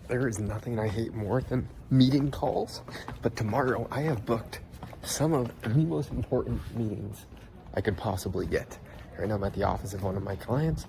There is nothing I hate more than meeting calls, but tomorrow I have booked some of the most important meetings I could possibly get. Right now I'm at the office of one of my clients,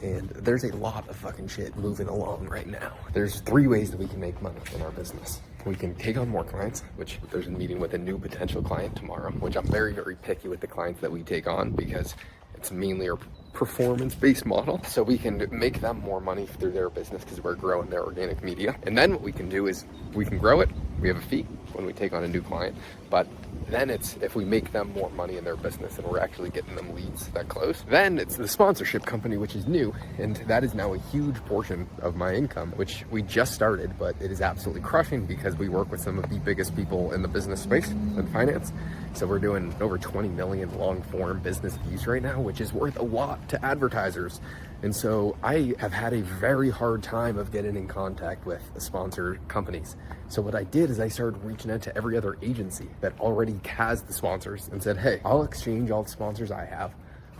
and there's a lot of fucking shit moving along right now. There's 3 ways that we can make money in our business. We can take on more clients, which there's a meeting with a new potential client tomorrow, which I'm very, very picky with the clients that we take on because it's mainly our performance-based model. So we can make them more money through their business because we're growing their organic media. And then what we can do is we can grow it. We have a fee when we take on a new client, but then it's if we make them more money in their business and we're actually getting them leads that close, then it's the sponsorship company, which is new. And that is now a huge portion of my income, which we just started, but it is absolutely crushing because we work with some of the biggest people in the business space and finance. So we're doing over 20 million long form business views right now, which is worth a lot to advertisers. And so I have had a very hard time of getting in contact with sponsor companies. So what I did is I started reaching out to every other agency that already has the sponsors and said, hey, I'll exchange all the sponsors I have.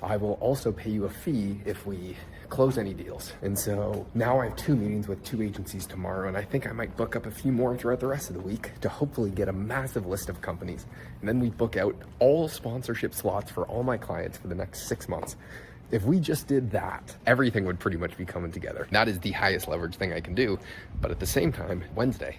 I will also pay you a fee if we close any deals. And so now I have 2 meetings with 2 agencies tomorrow, and I think I might book up a few more throughout the rest of the week to hopefully get a massive list of companies. And then we book out all sponsorship slots for all my clients for the next 6 months. If we just did that, everything would pretty much be coming together. That is the highest leverage thing I can do. But at the same time, Wednesday,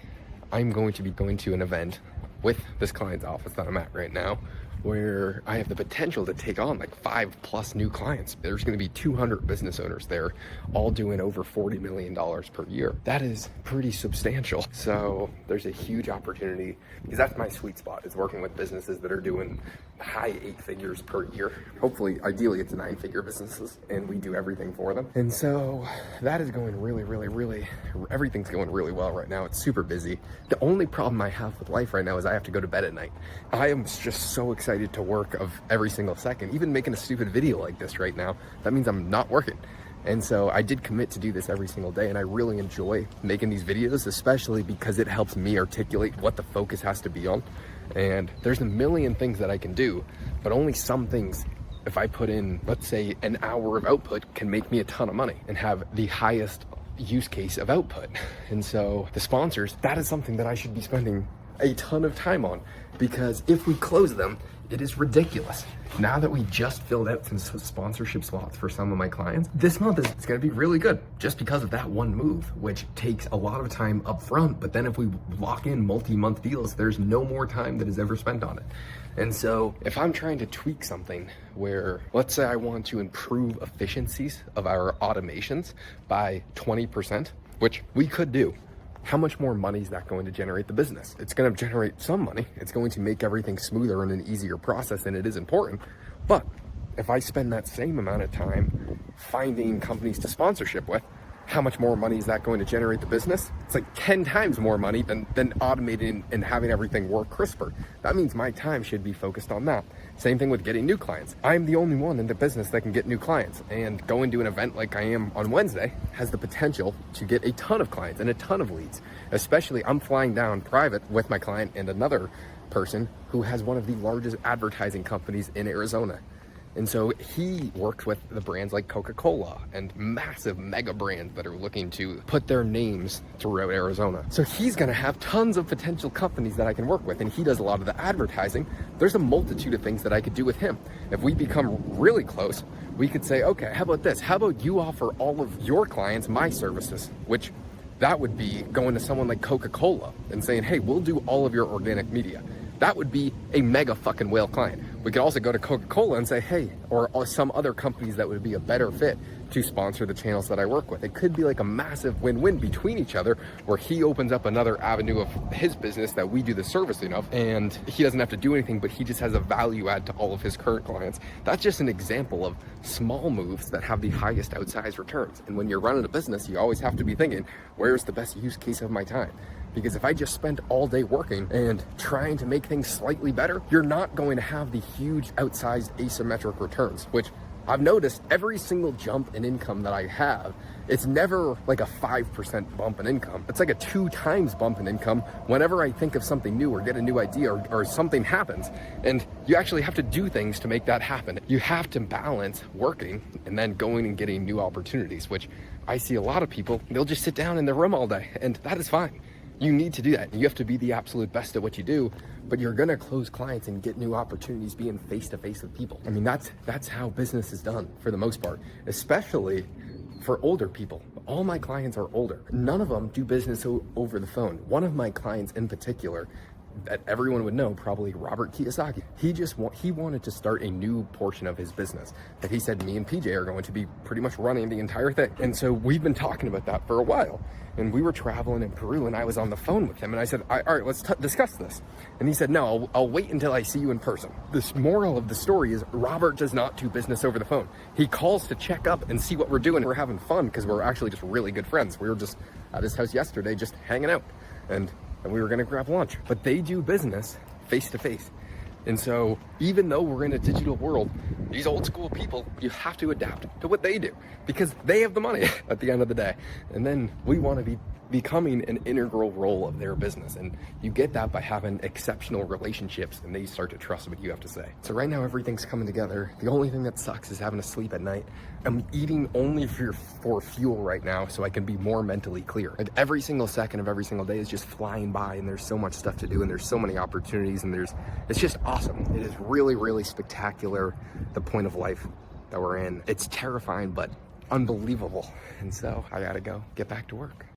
I'm going to be going to an event with this client's office that I'm at right now, where I have the potential to take on like 5+ new clients. There's going to be 200 business owners there, all doing over $40 million per year. That is pretty substantial. So there's a huge opportunity because that's my sweet spot, is working with businesses that are doing high 8 figures per year. Hopefully, ideally it's 9-figure businesses, and we do everything for them. And so that is going really, everything's going really well right now. It's super busy. The only problem I have with life right now is I have to go to bed at night. I am just so excited to work of every single second. Even making a stupid video like this right now, that means I'm not working. And so I did commit to do this every single day, and I really enjoy making these videos, especially because it helps me articulate what the focus has to be on. And there's a million things that I can do, but only some things, if I put in, let's say, an hour of output, can make me a ton of money and have the highest use case of output. And so the sponsors, that is something that I should be spending a ton of time on, because if we close them, it is ridiculous. Now that we just filled out some sponsorship slots for some of my clients, this month is going to be really good just because of that one move, which takes a lot of time up front. But then if we lock in multi-month deals, there's no more time that is ever spent on it. And so if I'm trying to tweak something where, let's say I want to improve efficiencies of our automations by 20%, which we could do, how much more money is that going to generate the business? It's going to generate some money. It's going to make everything smoother and an easier process, and it is important. But if I spend that same amount of time finding companies to sponsorship with, how much more money is that going to generate the business? It's like 10 times more money than automating and having everything work crisper. That means my time should be focused on that. Same thing with getting new clients. I'm the only one in the business that can get new clients, and going to an event like I am on Wednesday has the potential to get a ton of clients and a ton of leads. Especially, I'm flying down private with my client and another person who has one of the largest advertising companies in Arizona. And so he works with the brands like Coca-Cola and massive mega brands that are looking to put their names throughout Arizona. So he's going to have tons of potential companies that I can work with, and he does a lot of the advertising. There's a multitude of things that I could do with him. If we become really close, we could say, okay, how about this? How about you offer all of your clients my services, which that would be going to someone like Coca-Cola and saying, hey, we'll do all of your organic media. That would be a mega fucking whale client. We could also go to Coca-Cola and say, hey, or some other companies that would be a better fit to sponsor the channels that I work with. It could be like a massive win-win between each other, where he opens up another avenue of his business that we do the servicing of, and he doesn't have to do anything, but he just has a value add to all of his current clients. That's just an example of small moves that have the highest outsized returns. And when you're running a business, you always have to be thinking, where's the best use case of my time? Because if I just spend all day working and trying to make things slightly better, you're not going to have the huge outsized asymmetric returns, which I've noticed every single jump in income that I have, it's never like a 5% bump in income. It's like a 2 times bump in income whenever I think of something new or get a new idea or something happens. And you actually have to do things to make that happen. You have to balance working and then going and getting new opportunities, which I see a lot of people, they'll just sit down in their room all day, and that is fine. You need to do that. You have to be the absolute best at what you do, but you're gonna close clients and get new opportunities being face-to-face with people. I mean, that's how business is done for the most part, especially for older people. All my clients are older. None of them do business over the phone. One of my clients in particular, that everyone would know, probably Robert Kiyosaki. He wanted to start a new portion of his business that he said me and PJ are going to be pretty much running the entire thing. And so we've been talking about that for a while. And we were traveling in Peru and I was on the phone with him and I said, all right, let's discuss this. And he said, no, I'll wait until I see you in person. This moral of the story is Robert does not do business over the phone. He calls to check up and see what we're doing. We're having fun because we're actually just really good friends. We were just at his house yesterday, just hanging out. And we were gonna grab lunch, but they do business face to face. And so even though we're in a digital world, these old school people, you have to adapt to what they do because they have the money at the end of the day. And then we want to be becoming an integral role of their business. And you get that by having exceptional relationships and they start to trust what you have to say. So right now everything's coming together. The only thing that sucks is having to sleep at night. I'm eating only for fuel right now so I can be more mentally clear. And every single second of every single day is just flying by and there's so much stuff to do and there's so many opportunities and it's just awesome. It is really, really spectacular, the point of life that we're in. It's terrifying, but unbelievable. And so I gotta go get back to work.